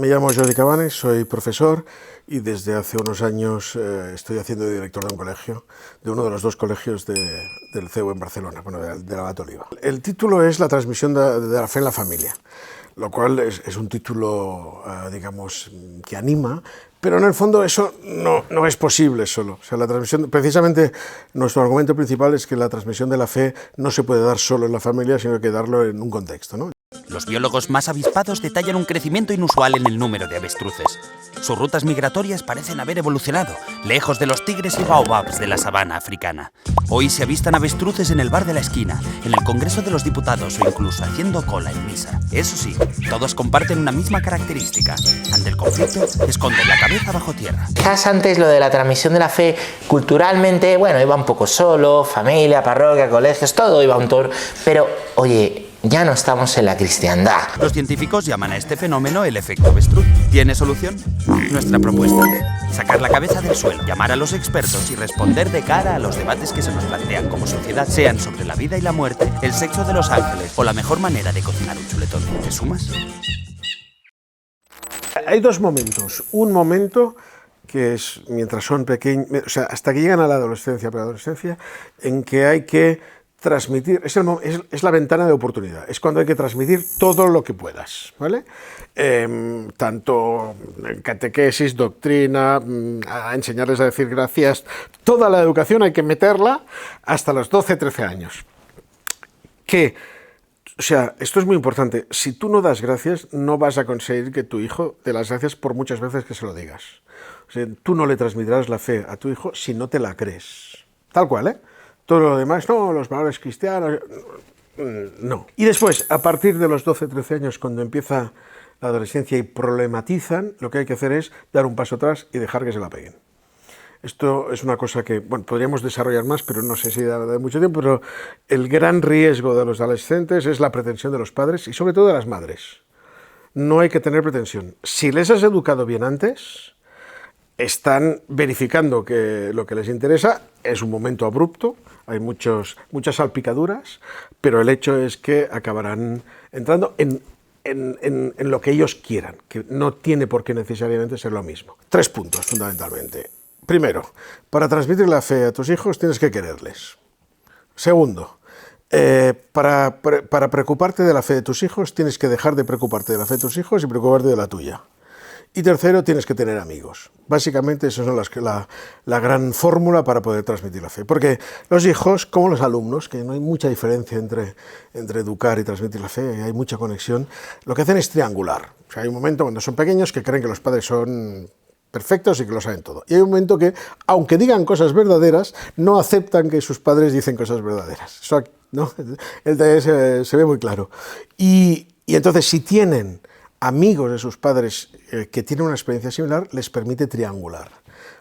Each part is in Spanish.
me llamo Jordi Cabanes, soy profesor y desde hace unos años estoy haciendo de director de un colegio, de uno de los dos colegios del CEU en Barcelona, bueno, de la Abat Oliba. El título es La transmisión de la fe en la familia, lo cual es un título, digamos, que anima, pero en el fondo eso no es posible solo. O sea, la transmisión, precisamente nuestro argumento principal es que la transmisión de la fe no se puede dar solo en la familia, sino que darlo en un contexto, ¿no? Los biólogos más avispados detallan un crecimiento inusual en el número de avestruces. Sus rutas migratorias parecen haber evolucionado, lejos de los tigres y baobabs de la sabana africana. Hoy se avistan avestruces en el bar de la esquina, en el Congreso de los Diputados o incluso haciendo cola en misa. Eso sí, todos comparten una misma característica. Ante el conflicto, esconden la cabeza bajo tierra. Quizás antes lo de la transmisión de la fe, culturalmente, bueno, iba un poco solo, familia, parroquia, colegios, todo iba un tour, pero, oye, ya no estamos en la cristiandad. Los científicos llaman a este fenómeno el efecto avestruz. ¿Tiene solución? Nuestra propuesta: sacar la cabeza del suelo, llamar a los expertos y responder de cara a los debates que se nos plantean como sociedad, sean sobre la vida y la muerte, el sexo de los ángeles o la mejor manera de cocinar un chuletón. ¿Te sumas? Hay dos momentos. Un momento que es mientras son pequeños, o sea, hasta que llegan a la adolescencia, preadolescencia, en que hay que transmitir, es la ventana de oportunidad, es cuando hay que transmitir todo lo que puedas, ¿vale? Tanto catequesis, doctrina, a enseñarles a decir gracias, toda la educación hay que meterla hasta los 12, 13 años. O sea, esto es muy importante, si tú no das gracias, no vas a conseguir que tu hijo dé las gracias por muchas veces que se lo digas. O sea, tú no le transmitirás la fe a tu hijo si no te la crees. Tal cual, ¿eh? Todo lo demás, no, los valores cristianos, no. Y después, a partir de los 12, 13 años, cuando empieza la adolescencia y problematizan, lo que hay que hacer es dar un paso atrás y dejar que se la peguen. Esto es una cosa que, bueno, podríamos desarrollar más, pero no sé si da mucho tiempo, pero el gran riesgo de los adolescentes es la pretensión de los padres y sobre todo de las madres. No hay que tener pretensión. Si les has educado bien antes, están verificando que lo que les interesa es un momento abrupto, hay muchas salpicaduras, pero el hecho es que acabarán entrando en lo que ellos quieran, que no tiene por qué necesariamente ser lo mismo. 3 puntos, fundamentalmente. Primero, para transmitir la fe a tus hijos tienes que quererles. Segundo, para preocuparte de la fe de tus hijos tienes que dejar de preocuparte de la fe de tus hijos y preocuparte de la tuya. Y tercero, tienes que tener amigos. Básicamente, esa es la gran fórmula para poder transmitir la fe. Porque los hijos, como los alumnos, que no hay mucha diferencia entre educar y transmitir la fe, hay mucha conexión, lo que hacen es triangular. O sea, hay un momento cuando son pequeños que creen que los padres son perfectos y que lo saben todo. Y hay un momento que, aunque digan cosas verdaderas, no aceptan que sus padres dicen cosas verdaderas. Eso, ¿no? Se ve muy claro. Y entonces, si tienen amigos de sus padres que tienen una experiencia similar, les permite triangular.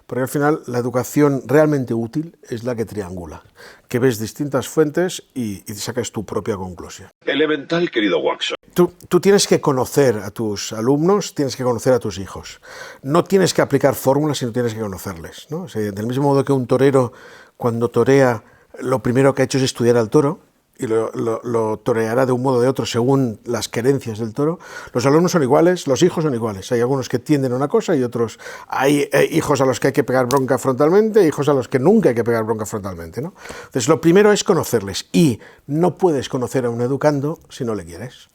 Porque al final la educación realmente útil es la que triangula, que ves distintas fuentes y sacas tu propia conclusión. Elemental, querido Watson. Tú tienes que conocer a tus alumnos, tienes que conocer a tus hijos. No tienes que aplicar fórmulas, sino tienes que conocerles, ¿no? O sea, del mismo modo que un torero, cuando torea, lo primero que ha hecho es estudiar al toro, y lo toreará de un modo o de otro según las querencias del toro. Los alumnos son iguales, los hijos son iguales. Hay algunos que tienden a una cosa y otros... Hay hijos a los que hay que pegar bronca frontalmente, hijos a los que nunca hay que pegar bronca frontalmente, ¿no? Entonces, lo primero es conocerles. Y no puedes conocer a un educando si no le quieres.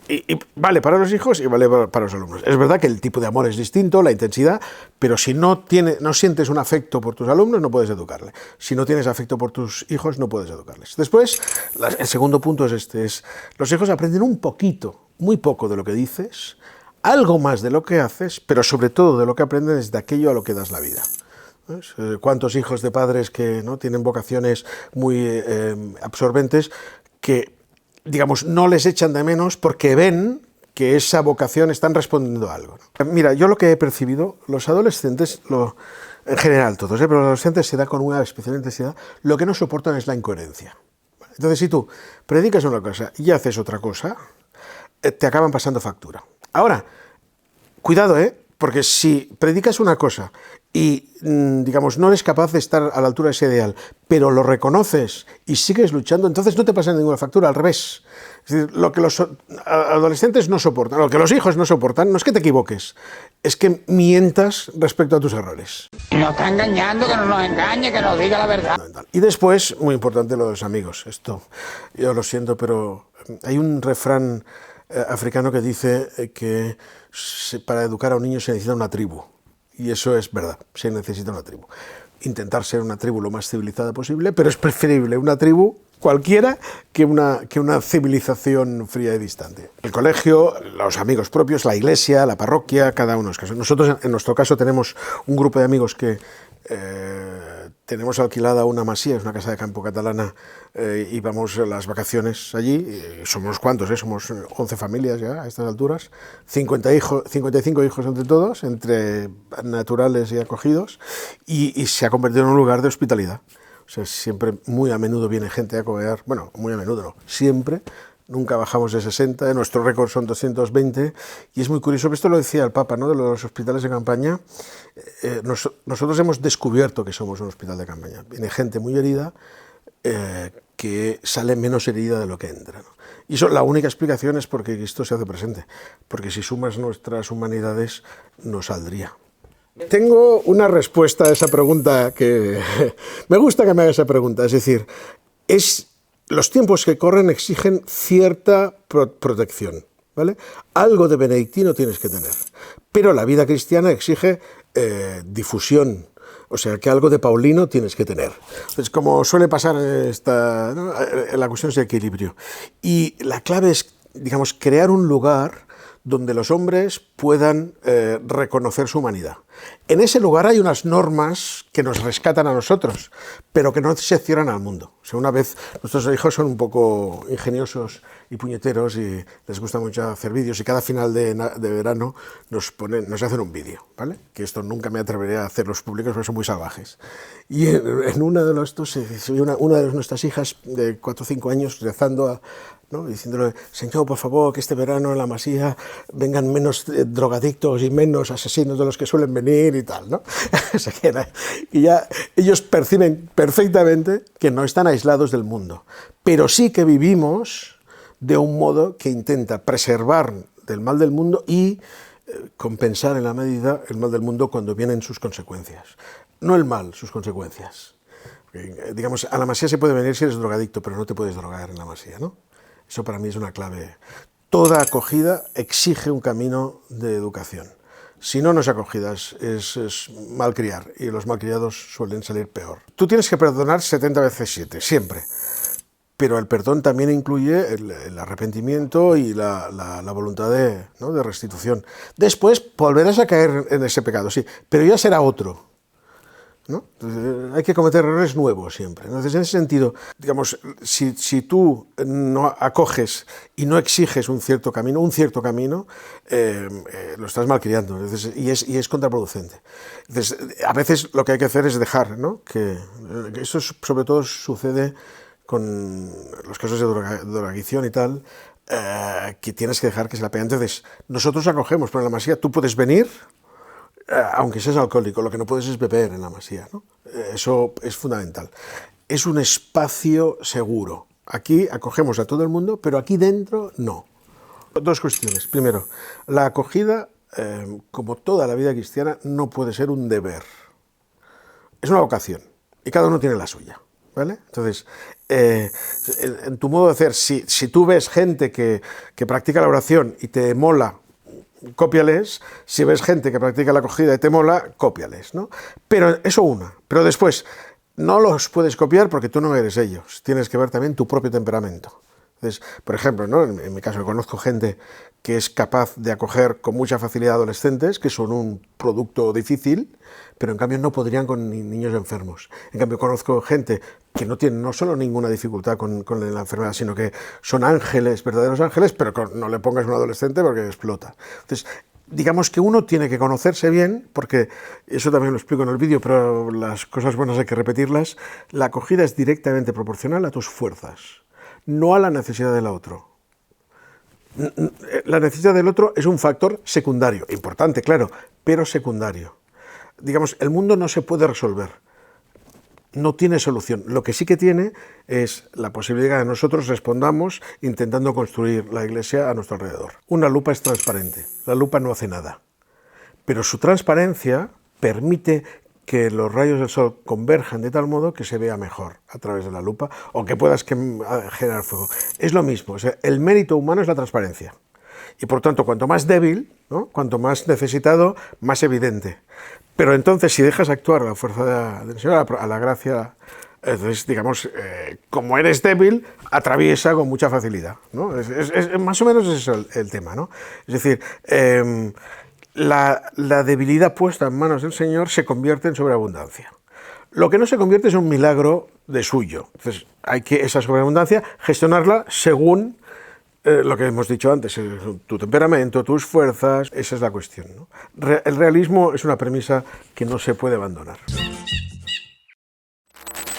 Y vale para los hijos y vale para los alumnos. Es verdad que el tipo de amor es distinto, la intensidad, pero si no sientes un afecto por tus alumnos, no puedes educarle. Si no tienes afecto por tus hijos, no puedes educarles. Después, el segundo punto es los hijos aprenden un poquito, muy poco de lo que dices, algo más de lo que haces, pero sobre todo de lo que aprenden es de aquello a lo que das la vida. ¿Ves? ¿Cuántos hijos de padres que no tienen vocaciones muy absorbentes que, digamos, no les echan de menos porque ven que esa vocación están respondiendo a algo, ¿no? Mira, yo lo que he percibido, los adolescentes, en general todos, pero los adolescentes se da con una especial intensidad, lo que no soportan es la incoherencia. Entonces, si tú predicas una cosa y haces otra cosa, te acaban pasando factura. Ahora, cuidado, Porque si predicas una cosa y, digamos, no eres capaz de estar a la altura de ese ideal, pero lo reconoces y sigues luchando, entonces no te pasa ninguna factura, al revés. Es decir, lo que los adolescentes no soportan, lo que los hijos no soportan, no es que te equivoques, es que mientas respecto a tus errores. Nos está engañando, que no nos engañe, que nos diga la verdad. Y después, muy importante, lo de los amigos. Esto, yo lo siento, pero hay un refrán africano que dice que para educar a un niño se necesita una tribu. Y eso es verdad, se necesita una tribu. Intentar ser una tribu lo más civilizada posible, pero es preferible una tribu cualquiera que una civilización fría y distante. El colegio, los amigos propios, la iglesia, la parroquia, cada uno de los casos. Nosotros, en nuestro caso, tenemos un grupo de amigos que tenemos alquilada una masía, es una casa de campo catalana, y vamos a las vacaciones allí. Somos unos cuantos, somos 11 familias ya a estas alturas, 55 hijos entre todos, entre naturales y acogidos, y se ha convertido en un lugar de hospitalidad. O sea, siempre, muy a menudo viene gente a comer, bueno, muy a menudo no, siempre, nunca bajamos de 60, nuestro récord son 220, y es muy curioso, esto lo decía el Papa, ¿no?, de los hospitales de campaña. Nosotros hemos descubierto que somos un hospital de campaña. Viene gente muy herida que sale menos herida de lo que entra, ¿no? Y eso, la única explicación es porque Cristo se hace presente, porque si sumas nuestras humanidades no saldría. Tengo una respuesta a esa pregunta que me gusta que me haga esa pregunta, es decir, los tiempos que corren exigen cierta protección, ¿vale? Algo de benedictino tienes que tener, pero la vida cristiana exige difusión, o sea que algo de paulino tienes que tener. Entonces, como suele pasar ¿no?, la cuestión es de equilibrio, y la clave es, digamos, crear un lugar donde los hombres puedan reconocer su humanidad. En ese lugar hay unas normas que nos rescatan a nosotros, pero que no se cierran al mundo. O sea, una vez, nuestros hijos son un poco ingeniosos y puñeteros y les gusta mucho hacer vídeos, y cada final de verano nos hacen un vídeo, ¿vale? Que esto nunca me atreveré a hacerlos públicos porque son muy salvajes. Y en una de una de nuestras hijas de 4 o 5 años rezando ¿no?, diciéndole: Señor, por favor, que este verano en la masía vengan menos drogadictos y menos asesinos de los que suelen venir y tal, ¿no? Y ya ellos perciben perfectamente que no están aislados del mundo, pero sí que vivimos de un modo que intenta preservar del mal del mundo y compensar en la medida el mal del mundo cuando vienen sus consecuencias. No el mal, sus consecuencias. Digamos, a la masía se puede venir si eres drogadicto, pero no te puedes drogar en la masía, ¿no? Eso para mí es una clave. Toda acogida exige un camino de educación. Si no, no es acogida, es malcriar, y los malcriados suelen salir peor. Tú tienes que perdonar 70 veces 7, siempre. Pero el perdón también incluye el arrepentimiento y la voluntad de restitución. Después volverás a caer en ese pecado, sí, pero ya será otro, ¿no? Entonces, hay que cometer errores nuevos siempre. Entonces, en ese sentido, digamos, si tú no acoges y no exiges un cierto camino, lo estás malcriando. Entonces, y es contraproducente. Entonces, a veces lo que hay que hacer es dejar, ¿no? Que eso sobre todo sucede con los casos de drogadicción y tal, que tienes que dejar que se la pegue. Entonces, nosotros acogemos, pero en la masía tú puedes venir, aunque seas alcohólico, lo que no puedes es beber en la masía, ¿no? Eso es fundamental. Es un espacio seguro. Aquí acogemos a todo el mundo, pero aquí dentro no. Dos cuestiones. Primero, la acogida, como toda la vida cristiana, no puede ser un deber. Es una vocación, y cada uno tiene la suya, ¿vale? Entonces, en tu modo de hacer, si tú ves gente que practica la oración y te mola, cópiales. Si ves gente que practica la acogida y te mola, cópiales, ¿no? Pero eso una. Pero después, no los puedes copiar porque tú no eres ellos. Tienes que ver también tu propio temperamento. Entonces, por ejemplo, ¿no?, en mi caso conozco gente que es capaz de acoger con mucha facilidad adolescentes, que son un producto difícil, pero en cambio no podrían con niños enfermos. En cambio, conozco gente que no tiene no solo ninguna dificultad con la enfermedad, sino que son ángeles, verdaderos ángeles, pero no le pongas un adolescente porque explota. Entonces, digamos que uno tiene que conocerse bien, porque eso también lo explico en el vídeo, pero las cosas buenas hay que repetirlas. La acogida es directamente proporcional a tus fuerzas, no a la necesidad del otro. La necesidad del otro es un factor secundario, importante, claro, pero secundario. Digamos, el mundo no se puede resolver, no tiene solución. Lo que sí que tiene es la posibilidad de que nosotros respondamos intentando construir la Iglesia a nuestro alrededor. Una lupa es transparente, la lupa no hace nada, pero su transparencia permite que los rayos del sol converjan de tal modo que se vea mejor a través de la lupa o que puedas generar fuego. Es lo mismo, o sea, el mérito humano es la transparencia. Y por tanto, cuanto más débil, ¿no?, cuanto más necesitado, más evidente. Pero entonces, si dejas actuar a la fuerza del Señor, a la gracia, entonces, digamos, como eres débil, atraviesa con mucha facilidad, ¿no? Más o menos es eso el tema, ¿no? Es decir, la debilidad puesta en manos del Señor se convierte en sobreabundancia. Lo que no se convierte es un milagro de suyo. Entonces, hay que esa sobreabundancia gestionarla según lo que hemos dicho antes, tu temperamento, tus fuerzas, esa es la cuestión, ¿no? El realismo es una premisa que no se puede abandonar.